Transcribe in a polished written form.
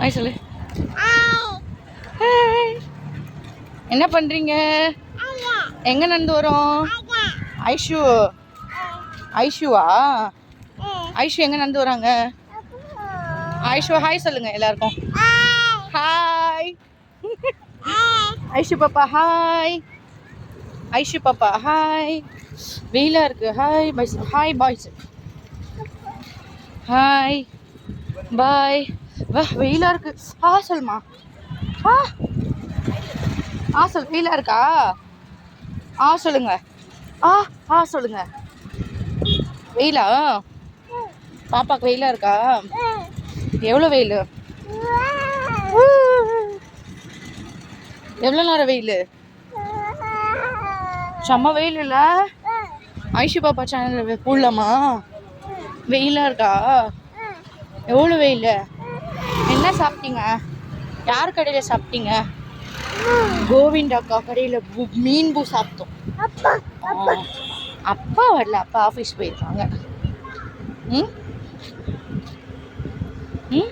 Hi சொல்லு. Hi. என்ன பண்றீங்க? எங்க நடந்து வரோம்? ஐஷு. ஐஷுவா? ஐஷு எங்க நடந்து வராங்க? ஐஷு ஹாய் சொல்லுங்க எல்லாருக்கும். ஹாய். ஐஷு பாப்பா ஹாய். ஐஷு பாப்பா ஹாய். வெயிலா இருக்கு. Hi boys. Hi boys. Hi bye. வா வெயிலா இருக்கு. சொல்லுமா. சொல். வெயிலா இருக்கா? சொல்லுங்க. சொல்லுங்க. வெயிலா? பாப்பாக்கு வெயிலா இருக்கா? எவ்வளோ வெயில்? எவ்வளோ நேரம் வெயில்? செம்ம வெயில் இல்ல? ஐஷு பாப்பா சேனலில் போடலாமா? வெயிலாக இருக்கா? எவ்வளோ வெயில்? என்ன சாப்பிட்டீங்க? யார் கடையில் சாப்பிட்டீங்க? கோவிந்தா அக்கா கடையில் மீன் பூ சாப்பிட்டோம். அப்பா வரல, அப்பா ஆஃபீஸ் போயிருக்காங்க. ம் ம்